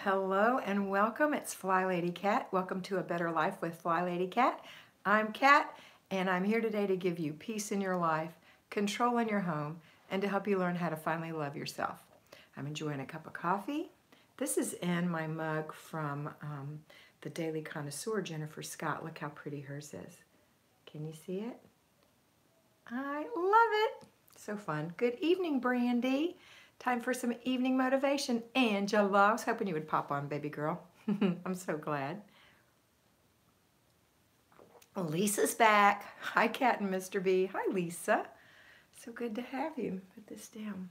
Hello and welcome. It's Flylady Kat. Welcome to A Better Life with Flylady Kat. I'm Kat, and I'm here today to give you peace in your life, control in your home, and to help you learn how to finally love yourself. I'm enjoying a cup of coffee. This is in my mug from the Daily Connoisseur, Jennifer Scott. Look how pretty hers is. Can you see it? I love it. So fun. Good evening, Brandy. Time for some evening motivation. Angela, I was hoping you would pop on, baby girl. I'm so glad. Lisa's back. Hi, Kat and Mr. B. Hi, Lisa. So good to have you. Put this down.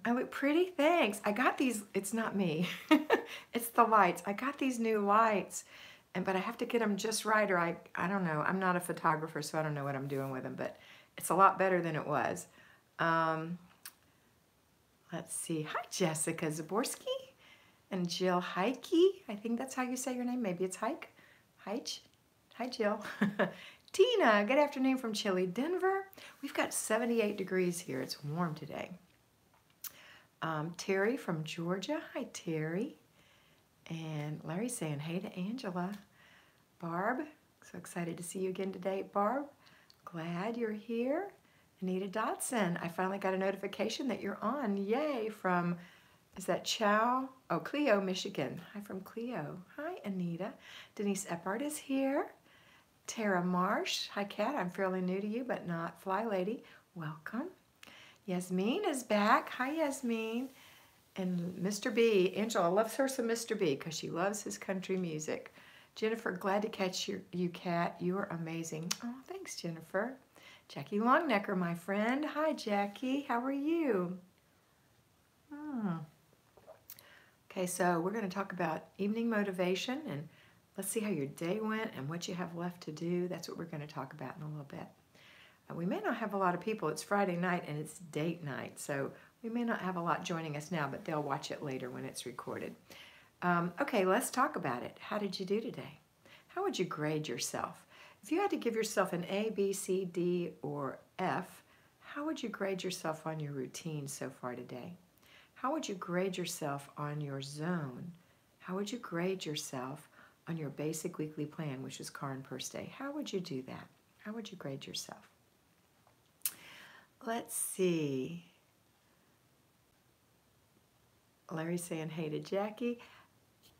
I look pretty, thanks. I got these, it's not me. It's the lights. I got these new lights, but I have to get them just right, or I don't know. I'm not a photographer, so I don't know what I'm doing with them, but it's a lot better than it was. Let's see. Hi, Jessica Zaborski and Jill Heike. I think that's how you say your name. Maybe it's Hike. Hi, Jill. Tina, good afternoon from chilly Denver. We've got 78 degrees here. It's warm today. Terry from Georgia. Hi, Terry. And Larry saying hey to Angela. Barb, so excited to see you again today, Barb. Glad you're here. Anita Dotson, I finally got a notification that you're on. Yay, from, is that Chow? Oh, Cleo, Michigan. Hi from Cleo. Hi, Anita. Denise Eppard is here. Tara Marsh. Hi, Kat. I'm fairly new to you, but not Flylady. Welcome. Yasmin is back. Hi, Yasmin. And Mr. B. Angela loves her some Mr. B because she loves his country music. Jennifer, glad to catch you, Kat. You're amazing. Oh, thanks, Jennifer. Jackie Longnecker, my friend. Hi, Jackie. How are you? Okay, so we're going to talk about evening motivation, and let's see how your day went and what you have left to do. That's what we're going to talk about in a little bit. We may not have a lot of people. It's Friday night, and it's date night, so we may not have a lot joining us now, but they'll watch it later when it's recorded. Okay, let's talk about it. How did you do today? How would you grade yourself? If you had to give yourself an A, B, C, D, or F, how would you grade yourself on your routine so far today? How would you grade yourself on your zone? How would you grade yourself on your basic weekly plan, which is car and purse day? How would you do that? How would you grade yourself? Let's see. Larry's saying hey to Jackie.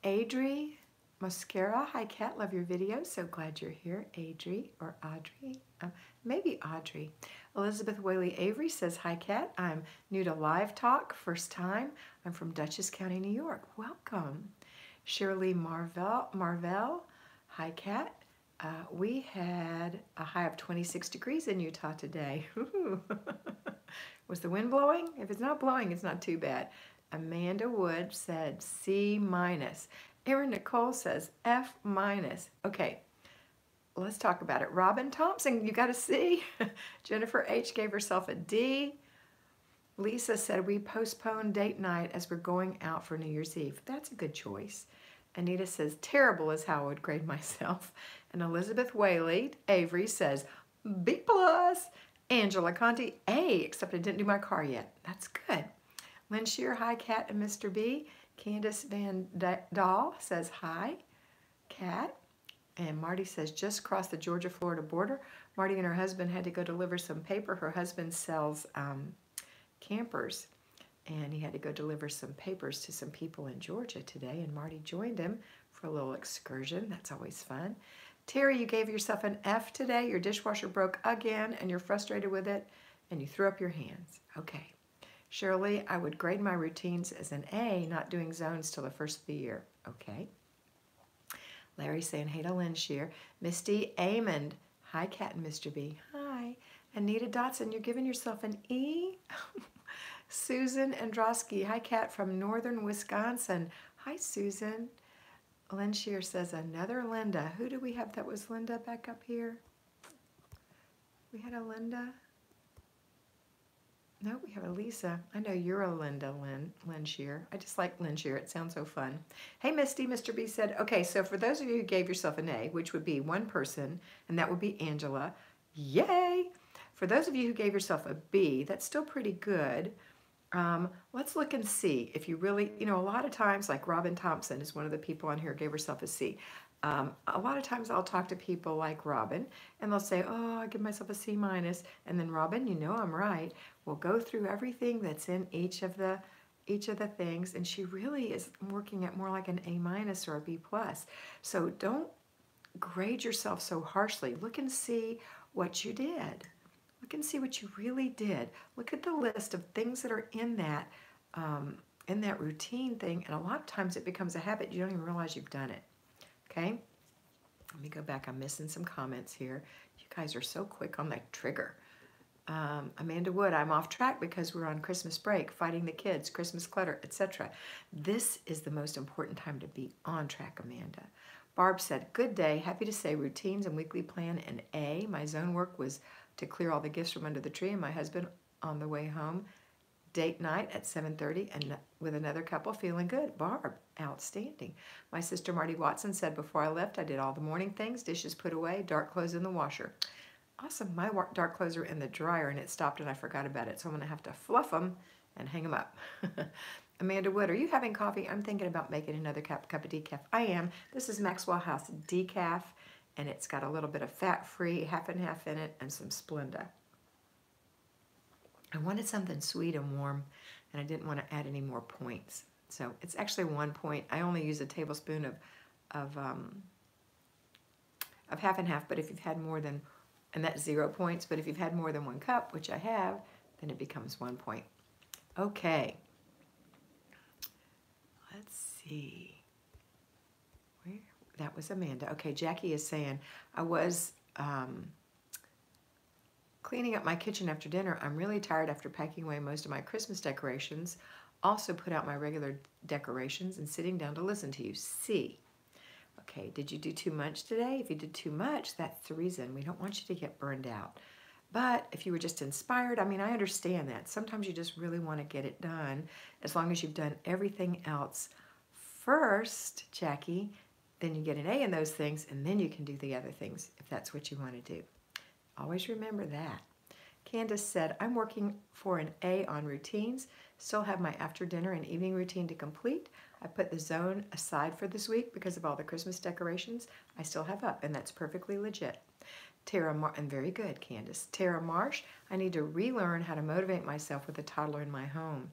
Adri Mascara, hi Kat, love your videos. So glad you're here. Adri or Audrey, maybe Audrey. Elizabeth Whaley Avery says hi Kat. I'm new to Live Talk, first time. I'm from Dutchess County, New York. Welcome. Shirley Marvell, hi Kat. We had a high of 26 degrees in Utah today. Was the wind blowing? If it's not blowing, it's not too bad. Amanda Wood said C-. Erin Nicole says F-. Okay, let's talk about it. Robin Thompson, you got a C. Jennifer H. gave herself a D. Lisa said we postponed date night as we're going out for New Year's Eve. That's a good choice. Anita says terrible is how I would grade myself. And Elizabeth Whaley Avery says B+. Angela Conti, A, except I didn't do my car yet. That's good. Lynn Shear, hi Kat and Mr. B. Candace Van Dahl says hi, Kat. And Marty says just crossed the Georgia-Florida border. Marty and her husband had to go deliver some paper. Her husband sells campers, and he had to go deliver some papers to some people in Georgia today, and Marty joined him for a little excursion. That's always fun. Terry, you gave yourself an F today. Your dishwasher broke again, and you're frustrated with it, and you threw up your hands. Okay. Shirley, I would grade my routines as an A, not doing zones till the first of the year. Okay. Larry saying hey to Lynn Shear. Misty Amond, hi Kat and Mr. B. Hi. Anita Dotson, you're giving yourself an E. Susan Androsky, hi Kat from northern Wisconsin. Hi Susan. Lynn Shear says another Linda. Who do we have that was Linda back up here? We had a Linda. No, we have a Lisa. I know you're a Linda, Lynn Shear. I just like Lynn Shear. It sounds so fun. Hey, Misty, Mr. B said, okay, so for those of you who gave yourself an A, which would be one person, and that would be Angela, yay! For those of you who gave yourself a B, that's still pretty good. Let's look and see if you really, a lot of times, like Robin Thompson is one of the people on here, gave herself a C. A lot of times I'll talk to people like Robin and they'll say, oh, I give myself a C minus. And then Robin, I'm right. We'll go through everything that's in each of the things. And she really is working at more like an A minus or a B plus. So don't grade yourself so harshly. Look and see what you did. Look and see what you really did. Look at the list of things that are in that routine thing, and a lot of times it becomes a habit. You don't even realize you've done it. Okay? Let me go back. I'm missing some comments here. You guys are so quick on that trigger. Amanda Wood, I'm off track because we're on Christmas break, fighting the kids, Christmas clutter, etc. This is the most important time to be on track, Amanda. Barb said, good day. Happy to say routines and weekly plan an A. My zone work was to clear all the gifts from under the tree, and my husband on the way home, date night at 7:30, and with another couple, feeling good. Barb, outstanding. My sister Marty Watson said, before I left, I did all the morning things, dishes put away, dark clothes in the washer. Awesome. My dark clothes are in the dryer, and it stopped, and I forgot about it, so I'm going to have to fluff them and hang them up. Amanda Wood, are you having coffee? I'm thinking about making another cup of decaf. I am. This is Maxwell House decaf, and it's got a little bit of fat-free, half and half in it, and some Splenda. I wanted something sweet and warm, and I didn't want to add any more points. So it's actually 1 point. I only use a tablespoon of half and half, but if you've had more than, and that's 0 points, but if you've had more than 1 cup, which I have, then it becomes 1 point. Okay. Let's see. That was Amanda. Okay, Jackie is saying, I was cleaning up my kitchen after dinner. I'm really tired after packing away most of my Christmas decorations. Also put out my regular decorations and sitting down to listen to you. C. Okay, did you do too much today? If you did too much, that's the reason. We don't want you to get burned out. But if you were just inspired, I understand that. Sometimes you just really want to get it done, as long as you've done everything else first, Jackie. Then you get an A in those things, and then you can do the other things if that's what you want to do. Always remember that. Candace said, I'm working for an A on routines. Still have my after dinner and evening routine to complete. I put the zone aside for this week because of all the Christmas decorations I still have up, and that's perfectly legit. And very good, Candace. Tara Marsh, I need to relearn how to motivate myself with a toddler in my home.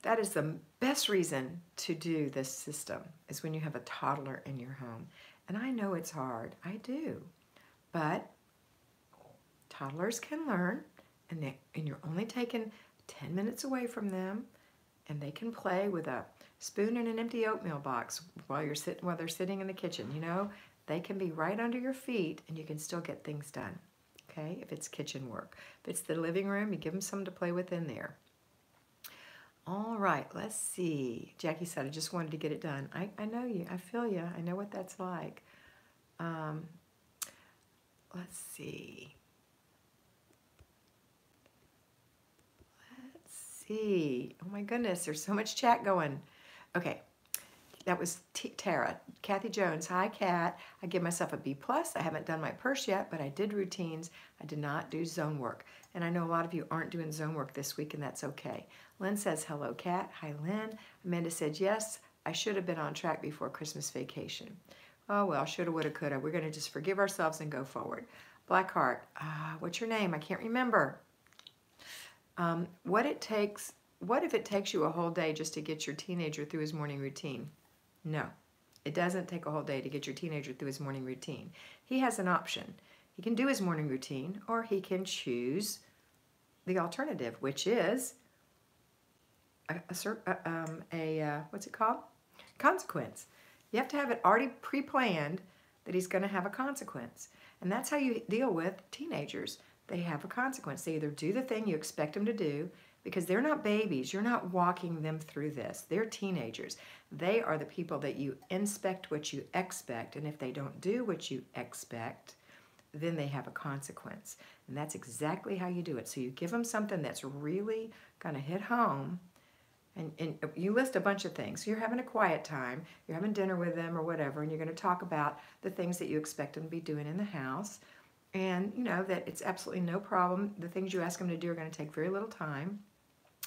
That is the best reason to do this system, is when you have a toddler in your home. And I know it's hard. I do. But toddlers can learn, and you're only taking 10 minutes away from them, and they can play with a spoon and an empty oatmeal box while they're sitting in the kitchen. They can be right under your feet, and you can still get things done. Okay, if it's kitchen work. If it's the living room, you give them something to play with in there. All right, let's see. Jackie said, I just wanted to get it done. I know you. I feel you. I know what that's like. Let's see. Oh my goodness, there's so much chat going. Okay, that was Tara. Kathy Jones, hi Kat. I give myself a B+. I haven't done my purse yet, but I did routines. I did not do zone work. And I know a lot of you aren't doing zone work this week, and that's okay. Lynn says, hello Kat. Hi Lynn. Amanda said, yes, I should have been on track before Christmas vacation. Oh well, shoulda, woulda, coulda. We're going to just forgive ourselves and go forward. Blackheart, what's your name? I can't remember. What if it takes you a whole day just to get your teenager through his morning routine? No, it doesn't take a whole day to get your teenager through his morning routine. He has an option. He can do his morning routine, or he can choose the alternative, which is what's it called? Consequence. You have to have it already pre-planned that he's going to have a consequence. And that's how you deal with teenagers. They have a consequence. They either do the thing you expect them to do, because they're not babies. You're not walking them through this. They're teenagers. They are the people that you inspect what you expect, and if they don't do what you expect, then they have a consequence. And that's exactly how you do it. So you give them something that's really going to hit home, and you list a bunch of things. So you're having a quiet time, you're having dinner with them or whatever, and you're going to talk about the things that you expect them to be doing in the house. And that it's absolutely no problem. The things you ask them to do are going to take very little time.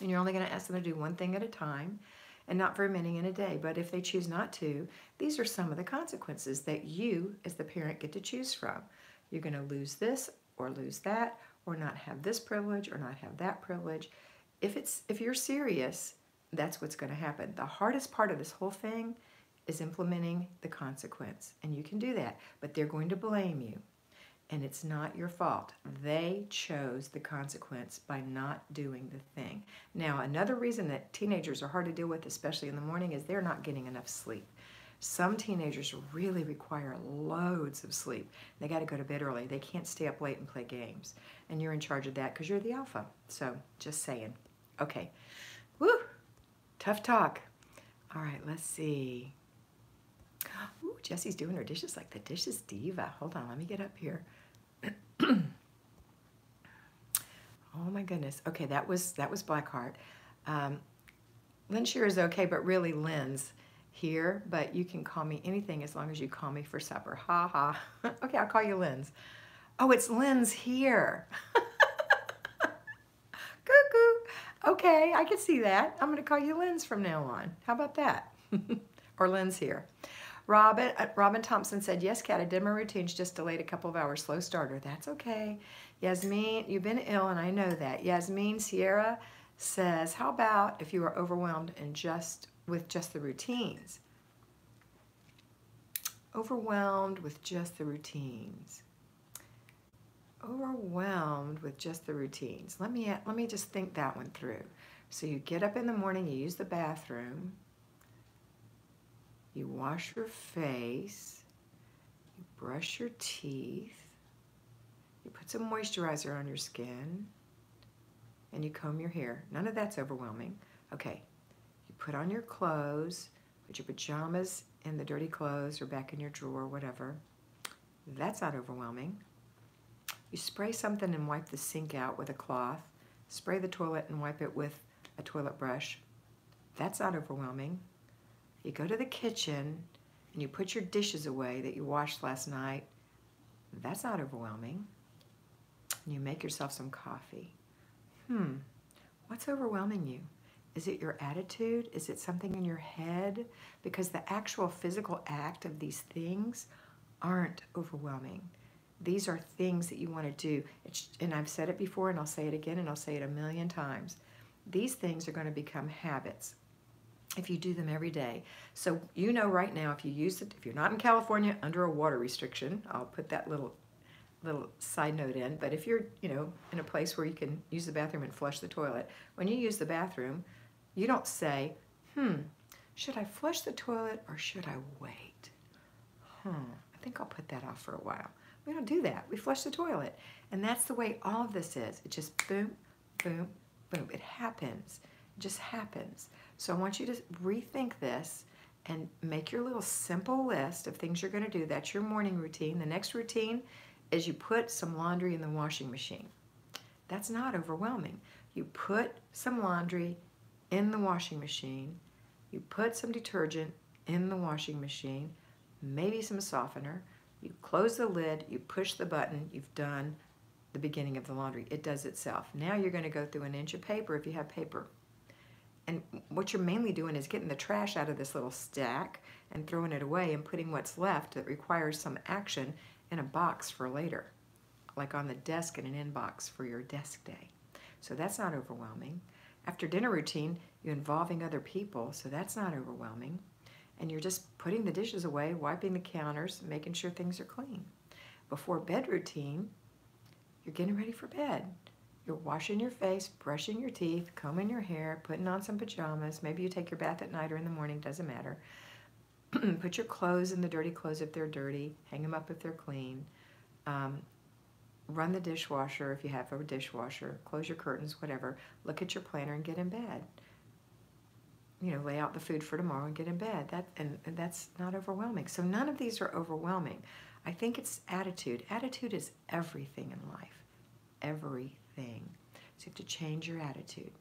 And you're only going to ask them to do one thing at a time and not very many in a day. But if they choose not to, these are some of the consequences that you as the parent get to choose from. You're going to lose this or lose that, or not have this privilege or not have that privilege. If you're serious, that's what's going to happen. The hardest part of this whole thing is implementing the consequence. And you can do that, but they're going to blame you. And it's not your fault. They chose the consequence by not doing the thing. Now, another reason that teenagers are hard to deal with, especially in the morning, is they're not getting enough sleep. Some teenagers really require loads of sleep. They got to go to bed early. They can't stay up late and play games. And you're in charge of that because you're the alpha. So, just saying. Okay. Woo! Tough talk. All right, let's see. Ooh, Jessie's doing her dishes like the dishes diva. Hold on, let me get up here. Oh my goodness. Okay, that was Blackheart. Lynn Shear is okay, but really Lynn's here. But you can call me anything as long as you call me for supper. Ha ha. Okay, I'll call you Lynn's. Oh, it's Lynn's here. Cuckoo. Okay, I can see that. I'm going to call you Lynn's from now on. How about that? Or Lynn's here. Robin Thompson said, yes, Kat, I did my routines, just delayed a couple of hours. Slow starter. That's okay. Yasmin, you've been ill, and I know that. Yasmin Sierra says, how about if you are overwhelmed with just the routines? Overwhelmed with just the routines. Overwhelmed with just the routines. Let me just think that one through. So you get up in the morning, you use the bathroom. You wash your face, you brush your teeth, you put some moisturizer on your skin, and you comb your hair. None of that's overwhelming. Okay, you put on your clothes, put your pajamas in the dirty clothes or back in your drawer, whatever. That's not overwhelming. You spray something and wipe the sink out with a cloth. Spray the toilet and wipe it with a toilet brush. That's not overwhelming. You go to the kitchen and you put your dishes away that you washed last night. That's not overwhelming. And you make yourself some coffee. What's overwhelming you? Is it your attitude? Is it something in your head? Because the actual physical act of these things aren't overwhelming. These are things that you want to do. And I've said it before, and I'll say it again, and I'll say it a million times. These things are going to become habits if you do them every day. So you know right now, if you're not in California under a water restriction, I'll put that little side note in, but if you're, in a place where you can use the bathroom and flush the toilet, when you use the bathroom, you don't say, should I flush the toilet or should I wait? I think I'll put that off for a while. We don't do that. We flush the toilet. And that's the way all of this is. It just boom, boom, boom. It happens. It just happens. So I want you to rethink this and make your little simple list of things you're going to do. That's your morning routine. The next routine is you put some laundry in the washing machine. That's not overwhelming. You put some laundry in the washing machine. You put some detergent in the washing machine, maybe some softener. You close the lid, you push the button, you've done the beginning of the laundry. It does itself. Now you're going to go through an inch of paper if you have paper. And what you're mainly doing is getting the trash out of this little stack and throwing it away and putting what's left that requires some action in a box for later, like on the desk in an inbox for your desk day. So that's not overwhelming. After dinner routine, you're involving other people, so that's not overwhelming. And you're just putting the dishes away, wiping the counters, making sure things are clean. Before bed routine, you're getting ready for bed. You're washing your face, brushing your teeth, combing your hair, putting on some pajamas. Maybe you take your bath at night or in the morning, doesn't matter. Put your clothes in the dirty clothes if they're dirty. Hang them up if they're clean. Run the dishwasher if you have a dishwasher. Close your curtains, whatever. Look at your planner and get in bed. Lay out the food for tomorrow and get in bed. And that's not overwhelming. So none of these are overwhelming. I think it's attitude. Attitude is everything in life. Everything. So you have to change your attitude.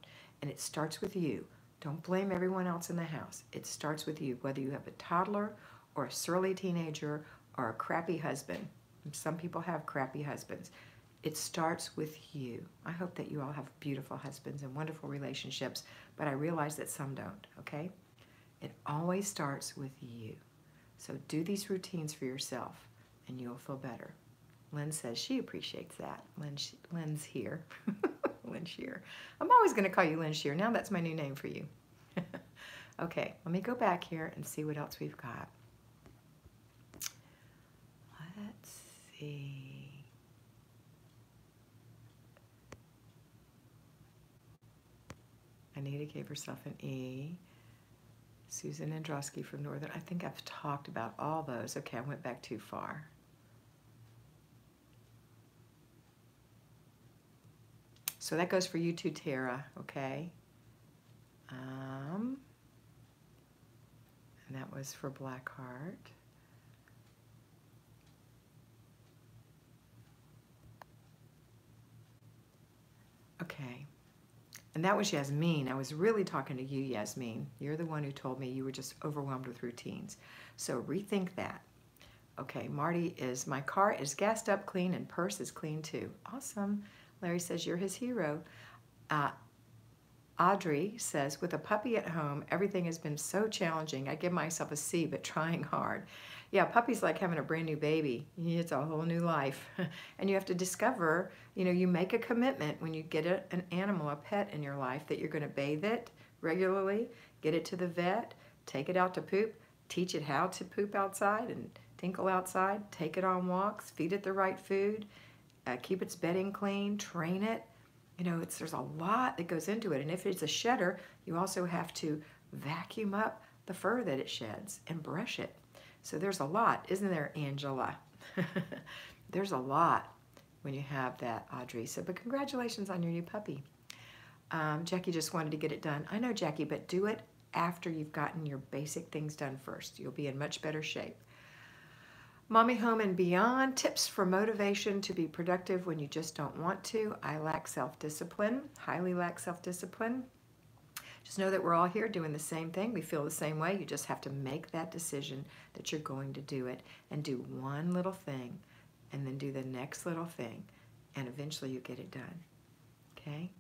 And it starts with you. Don't blame everyone else in the house. It starts with you, whether you have a toddler or a surly teenager or a crappy husband. Some people have crappy husbands. It starts with you. I hope that you all have beautiful husbands and wonderful relationships, but I realize that some don't, okay? It always starts with you. So do these routines for yourself, and you'll feel better. Lynn says she appreciates that. Lynn's here. Lynn Shear. I'm always going to call you Lynn Shear. Now that's my new name for you. Okay, let me go back here and see what else we've got. Let's see. Anita gave herself an E. Susan Androsky from Northern. I think I've talked about all those. Okay, I went back too far. So that goes for you too, Tara, okay? And that was for Blackheart. Okay. And that was Yasmin. I was really talking to you, Yasmin. You're the one who told me you were just overwhelmed with routines. So rethink that. Okay, Marty is, my car is gassed up clean and purse is clean too. Awesome. Larry says you're his hero. Audrey says, with a puppy at home, everything has been so challenging. I give myself a C, but trying hard. Yeah, puppy's like having a brand new baby. It's a whole new life. And you have to discover, you know, you make a commitment when you get an animal, a pet in your life, that you're going to bathe it regularly, get it to the vet, take it out to poop, teach it how to poop outside and tinkle outside, take it on walks, feed it the right food, keep its bedding clean, train it. You know, there's a lot that goes into it. And if it's a shedder, you also have to vacuum up the fur that it sheds and brush it. So there's a lot, isn't there, Angela? There's a lot when you have that, Audrey. So, but congratulations on your new puppy. Jackie just wanted to get it done. I know, Jackie, but do it after you've gotten your basic things done first. You'll be in much better shape. Mommy Home and Beyond, tips for motivation to be productive when you just don't want to. I lack self-discipline, highly lack self-discipline. Just know that we're all here doing the same thing. We feel the same way. You just have to make that decision that you're going to do it and do one little thing and then do the next little thing, and eventually you get it done, okay?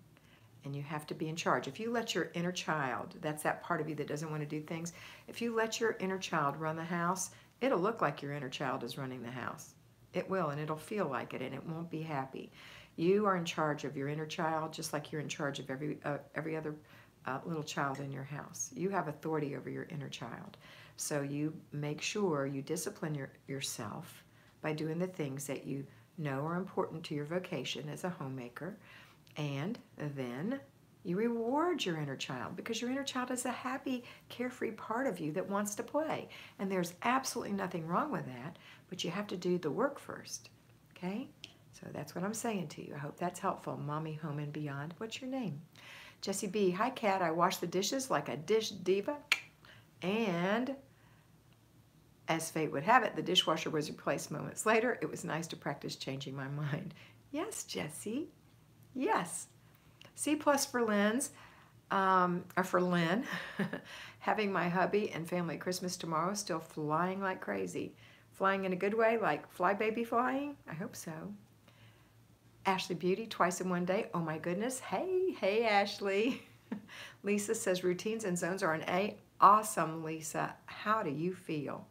And you have to be in charge. If you let your inner child, that's that part of you that doesn't want to do things, if you let your inner child run the house, it'll look like your inner child is running the house. It will, and it'll feel like it, and it won't be happy. You are in charge of your inner child, just like you're in charge of every other little child in your house. You have authority over your inner child. So you make sure you discipline yourself by doing the things that you know are important to your vocation as a homemaker, and then you reward your inner child, because your inner child is a happy, carefree part of you that wants to play. And there's absolutely nothing wrong with that, but you have to do the work first, okay? So that's what I'm saying to you. I hope that's helpful. Mommy Home and Beyond. What's your name? Jessie B. Hi, Kat. I wash the dishes like a dish diva. And as fate would have it, the dishwasher was replaced moments later. It was nice to practice changing my mind. Yes, Jessie. Yes. C+ for Lynn's, or for Lynn. Having my hubby and family Christmas tomorrow, still flying like crazy. Flying in a good way, like fly baby flying? I hope so. Ashley Beauty, twice in one day. Oh my goodness. Hey, Ashley. Lisa says routines and zones are an A. Awesome, Lisa. How do you feel?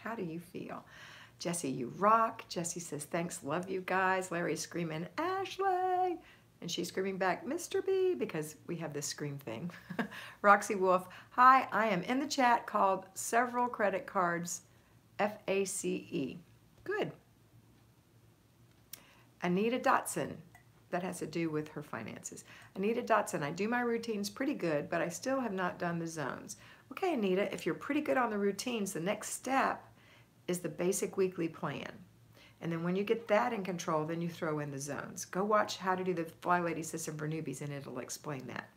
How do you feel? Jessie, you rock. Jessie says, thanks, love you guys. Larry's screaming, Ashley. And she's screaming back, Mr. B, because we have this scream thing. Roxy Wolf, hi, I am in the chat called Several Credit Cards, FACE. Good. Anita Dotson, that has to do with her finances. Anita Dotson, I do my routines pretty good, but I still have not done the zones. Okay, Anita, if you're pretty good on the routines, the next step is the basic weekly plan. And then when you get that in control, then you throw in the zones. Go watch How to Do the Flylady System for Newbies, and it'll explain that.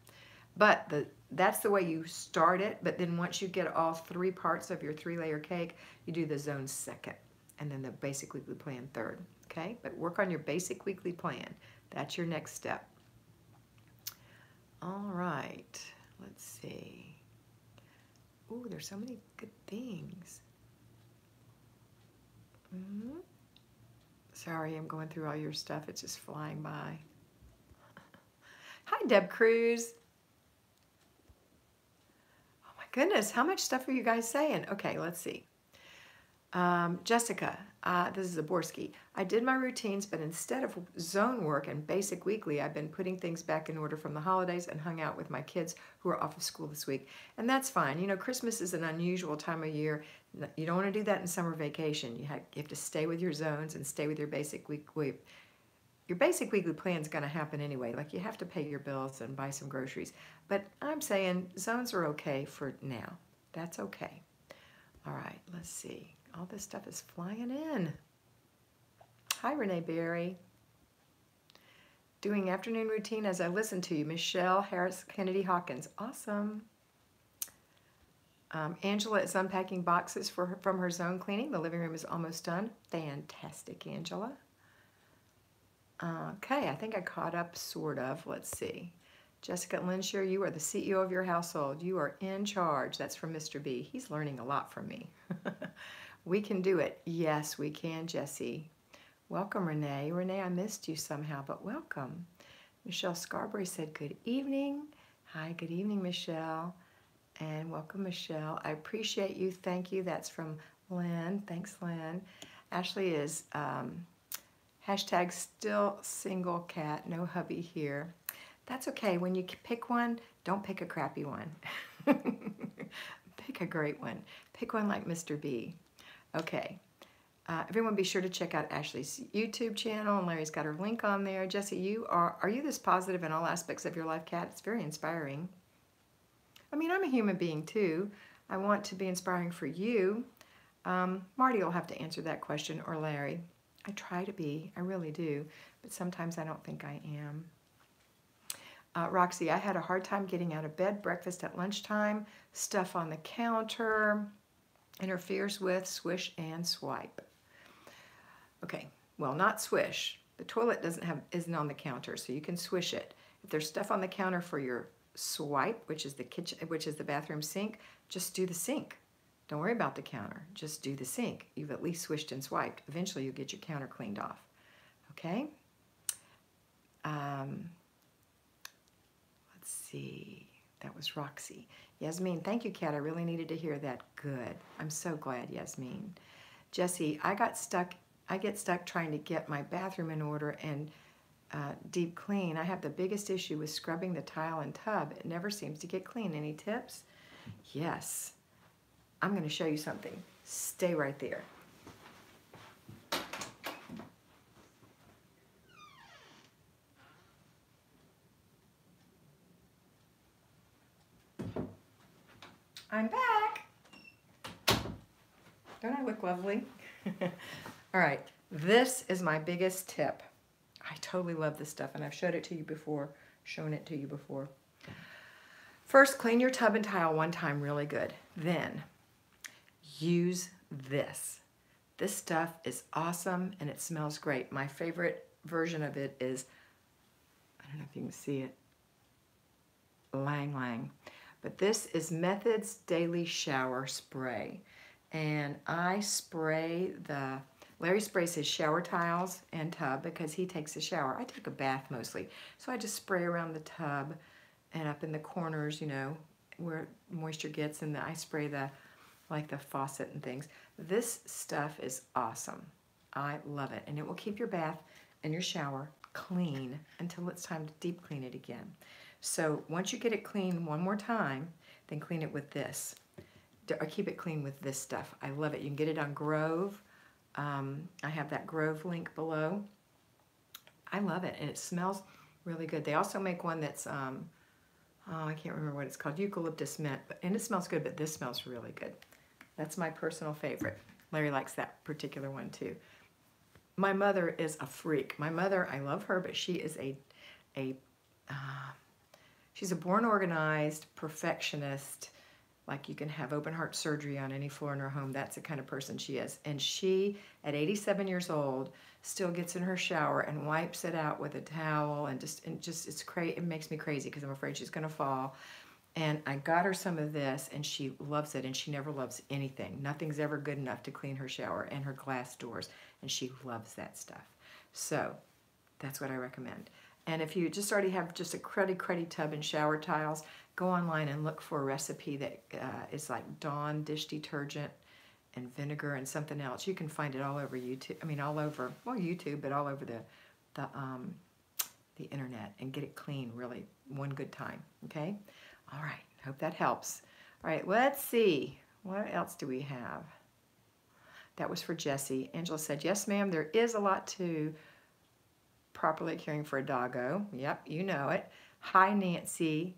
But that's the way you start it, but then once you get all three parts of your 3-layer cake, you do the zones second, and then the basic weekly plan third, okay? But work on your basic weekly plan. That's your next step. All right, let's see. Ooh, there's so many good things. Sorry, I'm going through all your stuff. It's just flying by. Hi, Deb Cruz. Oh my goodness, how much stuff are you guys saying? Okay, let's see. Jessica, this is Zaborski. I did my routines, but instead of zone work and basic weekly, I've been putting things back in order from the holidays and hung out with my kids who are off of school this week. And that's fine. You know, Christmas is an unusual time of year. You don't want to do that in summer vacation. You have to stay with your zones and stay with your basic weekly. Your basic weekly plan is going to happen anyway. Like, you have to pay your bills and buy some groceries. But I'm saying zones are okay for now. That's okay. All right, let's see. All this stuff is flying in. Hi, Renee Berry. Doing afternoon routine as I listen to you. Michelle Harris Kennedy Hawkins. Awesome. Angela is unpacking boxes from her zone cleaning. The living room is almost done. Fantastic, Angela. Okay, I think I caught up, sort of. Let's see. Jessica Lynshire, you are the CEO of your household. You are in charge. That's from Mr. B. He's learning a lot from me. We can do it. Yes, we can, Jessie. Welcome, Renee. Renee, I missed you somehow, but welcome. Michelle Scarborough said, good evening. Hi, good evening, Michelle. And welcome, Michelle. I appreciate you. Thank you. That's from Lynn. Thanks, Lynn. Ashley is hashtag still single cat, no hubby here. That's okay. When you pick one, don't pick a crappy one. Pick a great one. Pick one like Mr. B. Okay. Everyone be sure to check out Ashley's YouTube channel, and Larry's got her link on there. Jessie, are you this positive in all aspects of your life, Kat? It's very inspiring. I mean, I'm a human being too. I want to be inspiring for you. Marty will have to answer that question, or Larry. I try to be. I really do. But sometimes I don't think I am. Roxy, I had a hard time getting out of bed, breakfast at lunchtime, stuff on the counter, interferes with swish and swipe. Okay, well, not swish. The toilet isn't on the counter, so you can swish it. If there's stuff on the counter for your swipe, which is the kitchen, which is the bathroom sink, just do the sink. Don't worry about the counter. Just do the sink. You've at least swished and swiped. Eventually, you'll get your counter cleaned off. Okay? Let's see. That was Roxy. Yasmin, thank you, Kat. I really needed to hear that. Good. I'm so glad, Yasmin. Jessie, I get stuck trying to get my bathroom in order and deep clean. I have the biggest issue with scrubbing the tile and tub. It never seems to get clean. Any tips? Yes. I'm going to show you something. Stay right there. I'm back. Don't I look lovely? All right, this is my biggest tip. I totally love this stuff, and I've shown it to you before. First, clean your tub and tile one time really good. Then, use this. This stuff is awesome, and it smells great. My favorite version of it is, I don't know if you can see it, Lang Lang. But this is Methods Daily Shower Spray. And I spray Larry sprays his shower tiles and tub because he takes a shower. I take a bath mostly. So I just spray around the tub and up in the corners, you know, where moisture gets, and I spray the faucet and things. This stuff is awesome. I love it. And it will keep your bath and your shower clean until it's time to deep clean it again. So once you get it clean one more time, then clean it with this. Or keep it clean with this stuff. I love it. You can get it on Grove. I have that Grove link below. I love it, and it smells really good. They also make one that's, I can't remember what it's called, eucalyptus mint, and it smells good, but this smells really good. That's my personal favorite. Larry likes that particular one too. My mother is a freak. My mother, I love her, but she is she's a born organized perfectionist. Like, you can have open heart surgery on any floor in her home. That's the kind of person she is. And she, at 87 years old, still gets in her shower and wipes it out with a towel, and just it's crazy. It makes me crazy because I'm afraid she's going to fall. And I got her some of this, and she loves it, and she never loves anything. Nothing's ever good enough to clean her shower and her glass doors, and she loves that stuff. So that's what I recommend. And if you just already have just a cruddy tub and shower tiles, go online and look for a recipe that is like Dawn dish detergent and vinegar and something else. You can find it all over YouTube. I mean, all over, well, YouTube, but all over the internet, and get it clean really one good time, okay? All right, hope that helps. All right, let's see. What else do we have? That was for Jessie. Angela said, yes, ma'am, there is a lot to properly caring for a doggo. Yep, you know it. Hi, Nancy.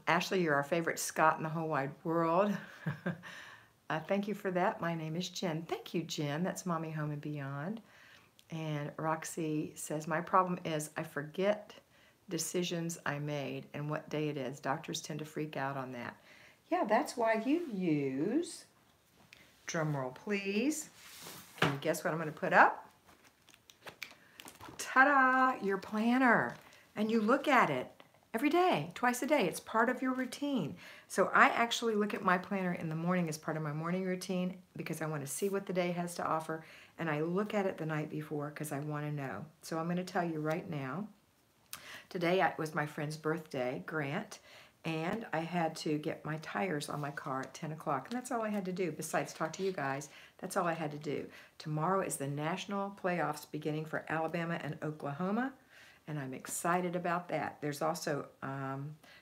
Ashley, you're our favorite Scot in the whole wide world. Thank you for that. My name is Jen. Thank you, Jen. That's Mommy Home and Beyond. And Roxy says, my problem is I forget decisions I made and what day it is. Doctors tend to freak out on that. Yeah, that's why you use, drum roll please, can you guess what I'm going to put up? Ta-da, your planner. And you look at it every day, twice a day. It's part of your routine. So I actually look at my planner in the morning as part of my morning routine because I want to see what the day has to offer, and I look at it the night before because I want to know. So I'm going to tell you right now. Today was my friend's birthday, Grant, and I had to get my tires on my car at 10 o'clock, and that's all I had to do. Besides talk to you guys, that's all I had to do. Tomorrow is the national playoffs beginning for Alabama and Oklahoma, and I'm excited about that. There's also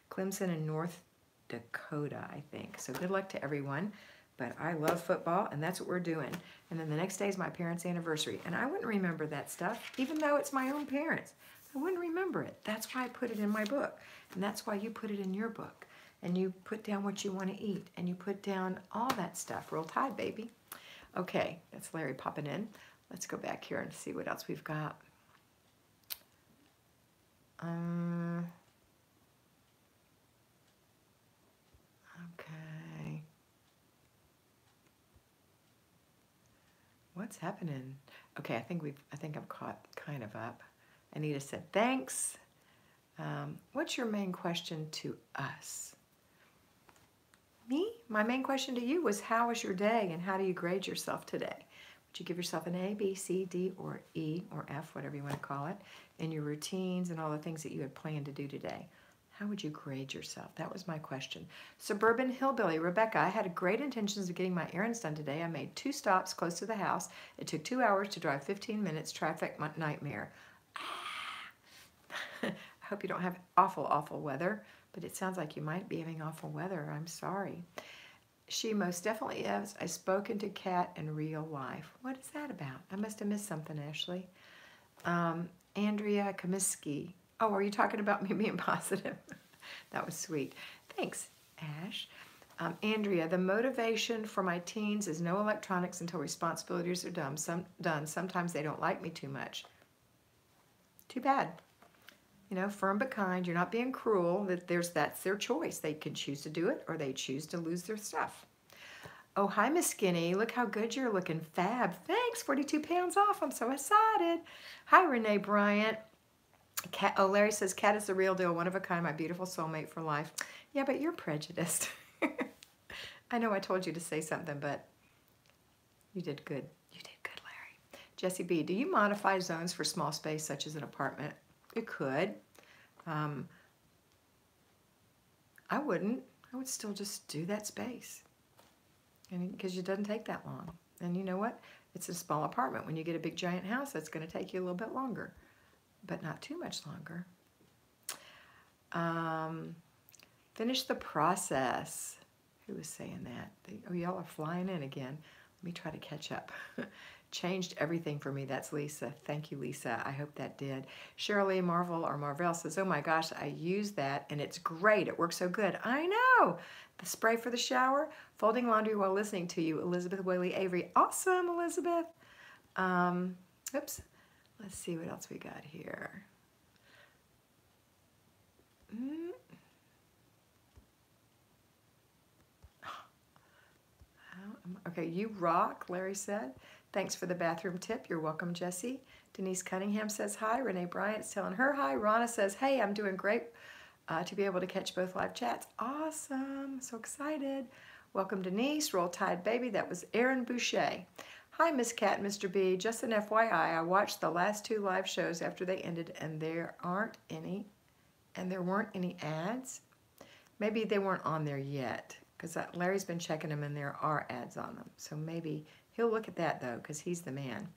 Clemson and North Dakota, I think. So good luck to everyone. But I love football, and that's what we're doing. And then the next day is my parents' anniversary, and I wouldn't remember that stuff, even though it's my own parents. I wouldn't remember it. That's why I put it in my book, and that's why you put it in your book. And you put down what you want to eat, and you put down all that stuff. Roll Tide, baby. Okay, that's Larry popping in. Let's go back here and see what else we've got. Okay. What's happening? Okay, I think I'm caught kind of up. Anita said, thanks. What's your main question to us? Me? My main question to you was, how was your day and how do you grade yourself today? Would you give yourself an A, B, C, D, or E, or F, whatever you want to call it, in your routines and all the things that you had planned to do today? How would you grade yourself? That was my question. Suburban Hillbilly, Rebecca, I had great intentions of getting my errands done today. I made 2 stops close to the house. It took 2 hours to drive 15 minutes. Traffic nightmare. I hope you don't have awful, awful weather, but it sounds like you might be having awful weather. I'm sorry. She most definitely is. I've spoken to Kat in real life. What is that about? I must have missed something, Ashley. Andrea Comiskey. Oh, are you talking about me being positive? That was sweet. Thanks, Ash. Andrea, the motivation for my teens is no electronics until responsibilities are done. Sometimes they don't like me too much. Too bad. You know, firm but kind. You're not being cruel. That's their choice. They can choose to do it or they choose to lose their stuff. Oh, hi, Miss Skinny. Look how good you're looking. Fab. Thanks. 42 pounds off. I'm so excited. Hi, Renee Bryant. Kat, oh, Larry says, Kat is the real deal. One of a kind. My beautiful soulmate for life. Yeah, but you're prejudiced. I know I told you to say something, but you did good. You did good, Larry. Jessie B, do you modify zones for small space such as an apartment? You could. I wouldn't. I would still just do that space. I mean, because it doesn't take that long. And you know what? It's a small apartment. When you get a big giant house, that's going to take you a little bit longer, but not too much longer. Finish the process. Who was saying that? Oh, y'all are flying in again. Let me try to catch up. Changed everything for me. That's Lisa. Thank you, Lisa. I hope that did. Shirley Marvel or Marvell says, oh my gosh, I use that and it's great. It works so good. I know. The spray for the shower, folding laundry while listening to you. Elizabeth Whaley Avery. Awesome, Elizabeth. Oops. Let's see what else we got here. Okay, you rock, Larry said. Thanks for the bathroom tip. You're welcome, Jessie. Denise Cunningham says hi. Renee Bryant's telling her hi. Ronna says, hey, I'm doing great. to be able to catch both live chats. Awesome. So excited. Welcome Denise, Roll Tide Baby. That was Aaron Boucher. Hi, Miss Kat and Mr. B. Just an FYI, I watched the last 2 live shows after they ended, and there weren't any ads. Maybe they weren't on there yet, because Larry's been checking them and there are ads on them. So maybe he'll look at that though, because he's the man.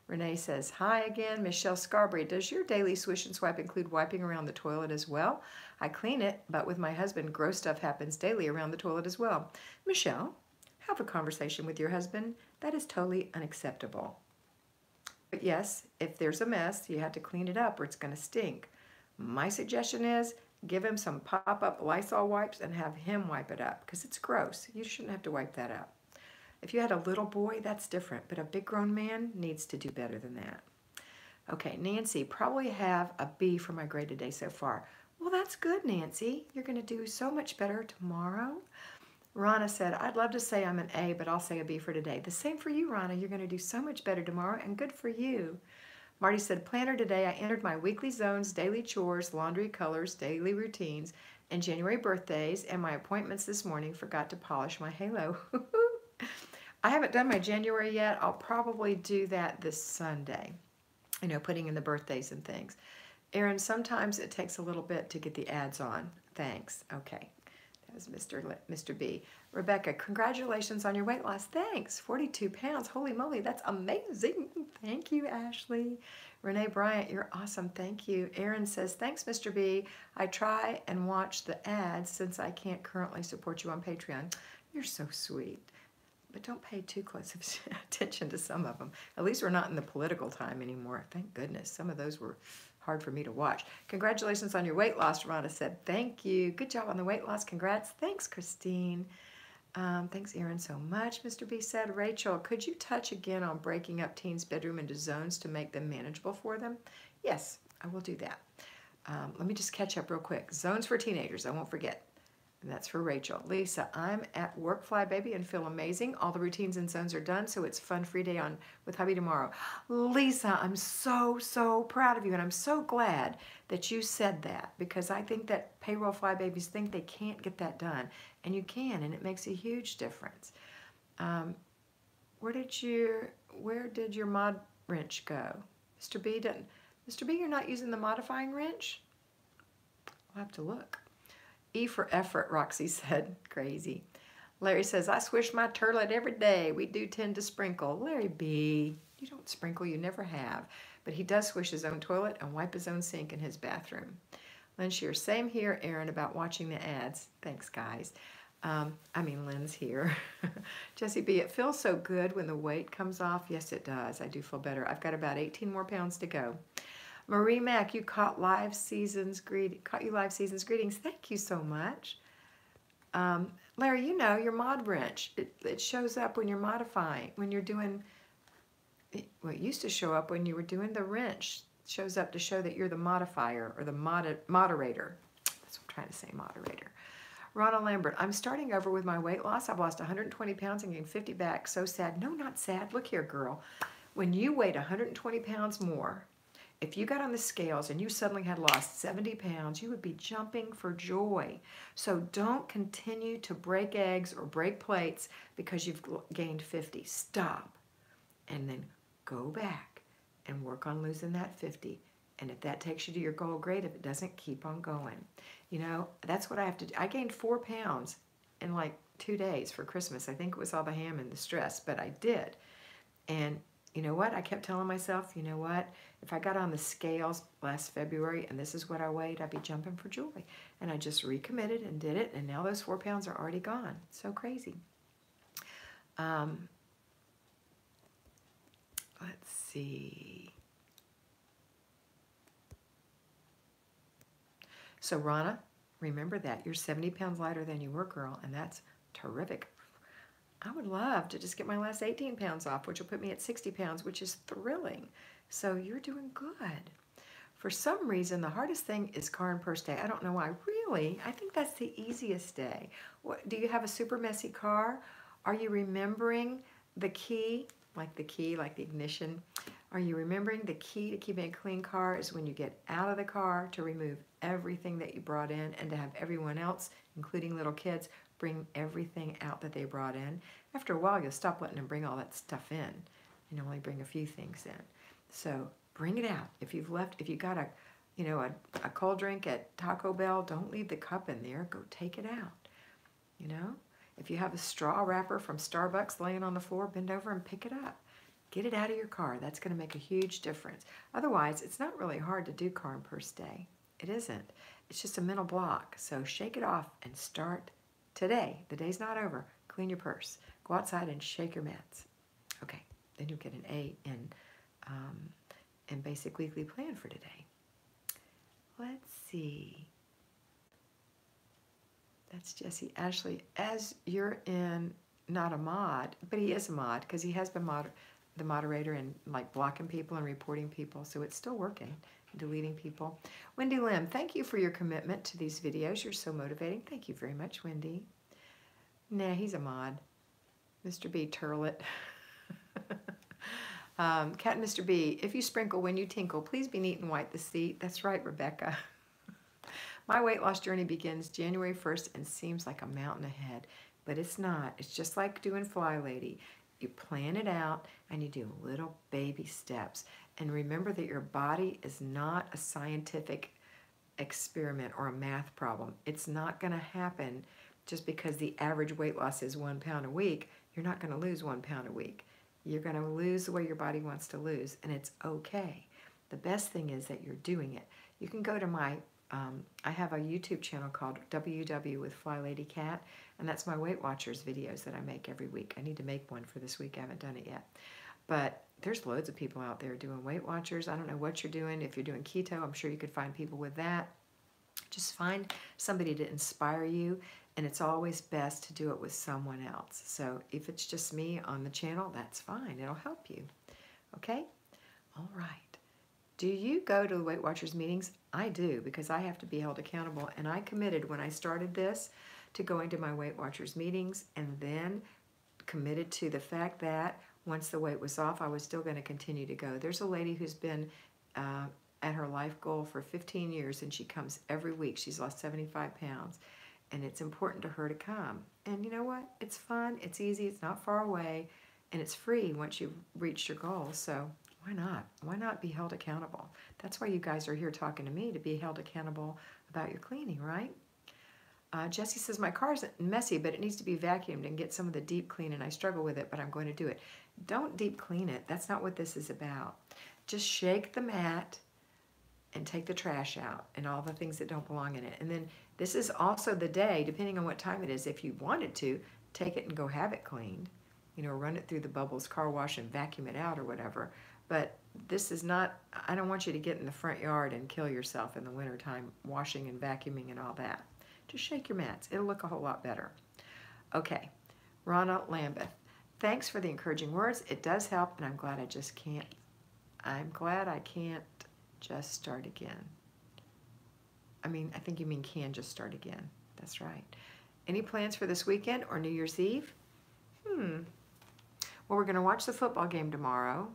Renee says, hi again. Michelle Scarberry, does your daily swish and swipe include wiping around the toilet as well? I clean it, but with my husband, gross stuff happens daily around the toilet as well. Michelle, have a conversation with your husband. That is totally unacceptable. But yes, if there's a mess, you have to clean it up or it's going to stink. My suggestion is give him some pop-up Lysol wipes and have him wipe it up because it's gross. You shouldn't have to wipe that up. If you had a little boy, that's different, but a big grown man needs to do better than that. Okay, Nancy, probably have a B for my grade today so far. Well, that's good, Nancy. You're going to do so much better tomorrow. Rana said, I'd love to say I'm an A, but I'll say a B for today. The same for you, Rana. You're going to do so much better tomorrow, and good for you. Marty said, planner today, I entered my weekly zones, daily chores, laundry colors, daily routines, and January birthdays, and my appointments this morning. Forgot to polish my halo. I haven't done my January yet. I'll probably do that this Sunday, you know, putting in the birthdays and things. Erin, sometimes it takes a little bit to get the ads on. Thanks. Okay. That was Mr. B. Rebecca, congratulations on your weight loss. Thanks. 42 pounds. Holy moly, that's amazing. Thank you, Ashley. Renee Bryant, you're awesome. Thank you. Erin says, thanks, Mr. B. I try and watch the ads since I can't currently support you on Patreon. You're so sweet. But don't pay too close attention to some of them. At least we're not in the political time anymore. Thank goodness. Some of those were hard for me to watch. Congratulations on your weight loss, Rhonda said. Thank you. Good job on the weight loss. Congrats. Thanks, Christine. Thanks, Erin, so much. Mr. B said, Rachel, could you touch again on breaking up teens' bedroom into zones to make them manageable for them? Yes, I will do that. Let me just catch up real quick. Zones for teenagers. I won't forget. And that's for Rachel. Lisa, I'm at work, Flybaby, and feel amazing. All the routines and zones are done, so it's fun free day on with hubby tomorrow. Lisa, I'm so proud of you, and I'm so glad that you said that because I think that payroll Flybabies think they can't get that done, and you can, and it makes a huge difference. Where did your mod wrench go? Mr. B, you're not using the modifying wrench? I'll have to look. E for effort, Roxy said. Crazy. Larry says, I swish my turlet every day. We do tend to sprinkle. Larry B, you don't sprinkle, you never have. But he does swish his own toilet and wipe his own sink in his bathroom. Lynn Shear, same here, Erin, about watching the ads. Thanks, guys. Lynn's here. Jesse B, it feels so good when the weight comes off. Yes, it does. I do feel better. I've got about 18 more pounds to go. Marie Mack, you caught live seasons greetings. Thank you so much. Larry, you know your mod wrench. It shows up when you're modifying, when you're doing. Well, it used to show up when you were doing the wrench. It shows up to show that you're the modifier or the moderator. That's what I'm trying to say, moderator. Ronald Lambert, I'm starting over with my weight loss. I've lost 120 pounds and gained 50 back. So sad. No, not sad. Look here, girl. When you weighed 120 pounds more, if you got on the scales and you suddenly had lost 70 pounds, you would be jumping for joy. So don't continue to break eggs or break plates because you've gained 50. Stop. And then go back and work on losing that 50. And if that takes you to your goal, great. If it doesn't, keep on going. You know, that's what I have to do. I gained 4 pounds in like 2 days for Christmas. I think it was all the ham and the stress, but I did. And you know what? I kept telling myself, you know what? If I got on the scales last February and this is what I weighed, I'd be jumping for joy. And I just recommitted and did it, and now those 4 pounds are already gone. So crazy. Let's see. So Rana, remember that. You're 70 pounds lighter than you were, girl, and that's terrific. I would love to just get my last 18 pounds off, which will put me at 60 pounds, which is thrilling. So you're doing good. For some reason, the hardest thing is car and purse day. I don't know why. Really? I think that's the easiest day. Do you have a super messy car? Are you remembering the key, like the ignition? Are you remembering the key to keeping a clean car is when you get out of the car to remove everything that you brought in and to have everyone else, including little kids, bring everything out that they brought in. After a while, you'll stop letting them bring all that stuff in and only bring a few things in. So bring it out. If you got a cold drink at Taco Bell, don't leave the cup in there. Go take it out. If you have a straw wrapper from Starbucks laying on the floor, bend over and pick it up. Get it out of your car. That's going to make a huge difference. Otherwise, it's not really hard to do car and purse day. It isn't. It's just a mental block. So shake it off and start today. The day's not over. Clean your purse. Go outside and shake your mats. Okay, then you'll get an A in Basic Weekly Plan for today. Let's see. That's Jesse. Ashley, as you're not a mod, but he is a mod because he has been the moderator and like blocking people and reporting people, so it's still working, deleting people. Wendy Lim, thank you for your commitment to these videos. You're so motivating. Thank you very much, Wendy. Nah, he's a mod. Mr. B, Turlet. Cat and Mr. B, if you sprinkle when you tinkle, please be neat and wipe the seat. That's right, Rebecca. My weight loss journey begins January 1st and seems like a mountain ahead, but it's not. It's just like doing Flylady. You plan it out and you do little baby steps. And remember that your body is not a scientific experiment or a math problem. It's not going to happen just because the average weight loss is 1 pound a week. You're not going to lose 1 pound a week. You're going to lose the way your body wants to lose, and it's okay. The best thing is that you're doing it. You can go to my I have a YouTube channel called WW with Flylady Kat, and that's my Weight Watchers videos that I make every week. I need to make one for this week. I haven't done it yet. But there's loads of people out there doing Weight Watchers. I don't know what you're doing. If you're doing keto, I'm sure you could find people with that. Just find somebody to inspire you, and it's always best to do it with someone else. So if it's just me on the channel, that's fine. It'll help you. Okay? All right. Do you go to the Weight Watchers meetings? I do, because I have to be held accountable. And I committed when I started this to going to my Weight Watchers meetings, and then committed to the fact that once the weight was off, I was still going to continue to go. There's a lady who's been at her life goal for 15 years, and she comes every week. She's lost 75 pounds, and it's important to her to come. And you know what? It's fun, it's easy, it's not far away, and it's free once you've reached your goal. So why not? Why not be held accountable? That's why you guys are here talking to me, to be held accountable about your cleaning, right? Jesse says, my car's messy, but it needs to be vacuumed and get some of the deep clean, and I struggle with it, but I'm going to do it. Don't deep clean it. That's not what this is about. Just shake the mat and take the trash out and all the things that don't belong in it. And then this is also the day, depending on what time it is, if you wanted to, take it and go have it cleaned. Run it through the Bubbles car wash and vacuum it out or whatever. But this is not, I don't want you to get in the front yard and kill yourself in the wintertime washing and vacuuming and all that. Just shake your mats. It'll look a whole lot better. Okay, Ronna Lambeth. Thanks for the encouraging words. It does help, and I'm glad I can't just start again. I think you mean can just start again. That's right. Any plans for this weekend or New Year's Eve? Well, we're going to watch the football game tomorrow.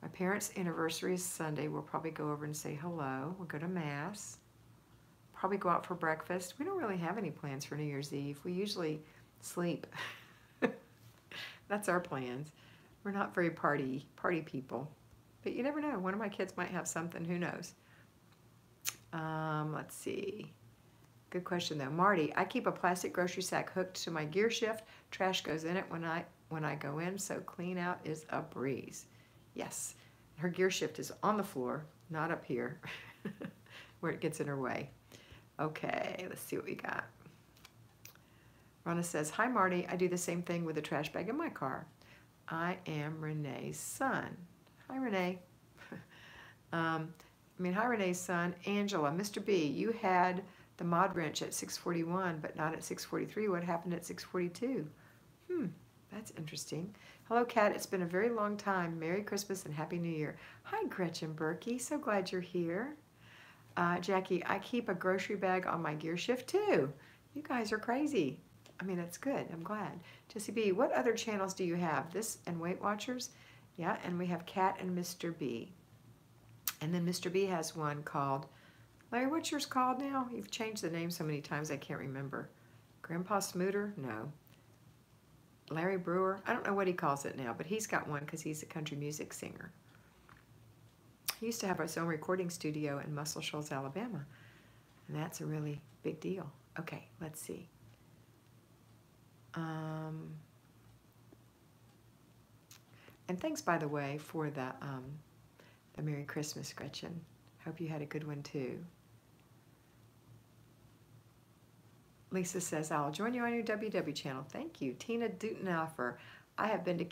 My parents' anniversary is Sunday. We'll probably go over and say hello. We'll go to Mass. Probably go out for breakfast. We don't really have any plans for New Year's Eve. We usually sleep. That's our plans. We're not very party people. But you never know. One of my kids might have something. Who knows? Let's see. Good question, though. Marty, I keep a plastic grocery sack hooked to my gear shift. Trash goes in it when I go in, so clean out is a breeze. Yes. Her gear shift is on the floor, not up here, where it gets in her way. Okay, let's see what we got. Ronna says, hi, Marty. I do the same thing with a trash bag in my car. I am Renee's son. Hi, Renee. Hi, Renee's son. Angela, Mr. B, you had the mod wrench at 641, but not at 643. What happened at 642? That's interesting. Hello, Kat. It's been a very long time. Merry Christmas and Happy New Year. Hi, Gretchen Berkey. So glad you're here. Jackie, I keep a grocery bag on my gear shift too. You guys are crazy. That's good. I'm glad. Jesse B, what other channels do you have? This and Weight Watchers? Yeah, and we have Kat and Mr. B. And then Mr. B has one called, Larry, what's yours called now? You've changed the name so many times I can't remember. Grandpa Smooter? No. Larry Brewer? I don't know what he calls it now, but he's got one because he's a country music singer. He used to have his own recording studio in Muscle Shoals, Alabama. And that's a really big deal. Okay, let's see. And thanks, by the way, for the Merry Christmas, Gretchen. Hope you had a good one, too. Lisa says, I'll join you on your WW channel. Thank you. Tina Dutenhofer, I have been to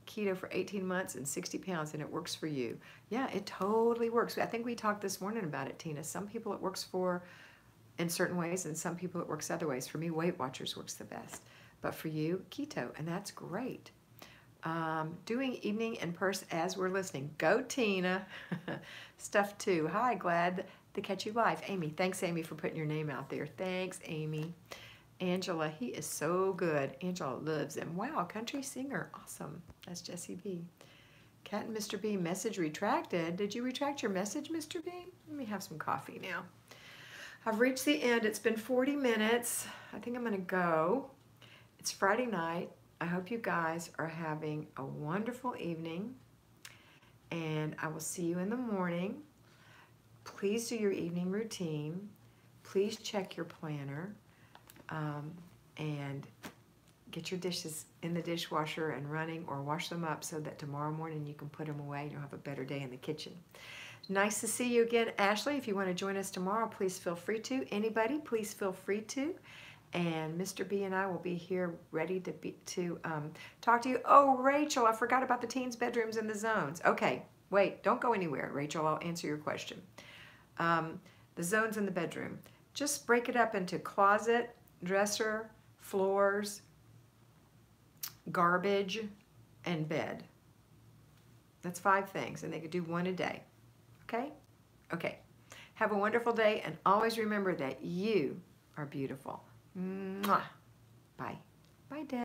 keto for 18 months and 60 pounds, and it works for you. Yeah, it totally works. I think we talked this morning about it, Tina. Some people it works for in certain ways, and some people it works other ways. For me, Weight Watchers works the best. But for you, keto, and that's great. Doing evening in person as we're listening. Go, Tina. Stuff too. Hi, glad to catch you live. Amy, thanks, Amy, for putting your name out there. Thanks, Amy. Angela, he is so good. Angela loves him. Wow, country singer. Awesome. That's Jessie B. Kat and Mr. B, message retracted. Did you retract your message, Mr. B? Let me have some coffee now. I've reached the end. It's been 40 minutes. I think I'm going to go. It's Friday night. I hope you guys are having a wonderful evening, and I will see you in the morning. Please do your evening routine. Please check your planner and get your dishes in the dishwasher and running, or wash them up so that tomorrow morning you can put them away and you'll have a better day in the kitchen. Nice to see you again, Ashley. If you want to join us tomorrow, please feel free to. Anybody, please feel free to. And Mr. B and I will be here ready to talk to you. Oh, Rachel, I forgot about the teens' bedrooms and the zones. Okay, wait, don't go anywhere, Rachel. I'll answer your question. The zones in the bedroom. Just break it up into closet, dresser, floors, garbage, and bed. That's 5 things, and they could do 1 a day. Okay? Okay. Have a wonderful day, and always remember that you are beautiful. Mwah. Bye. Bye, Dad.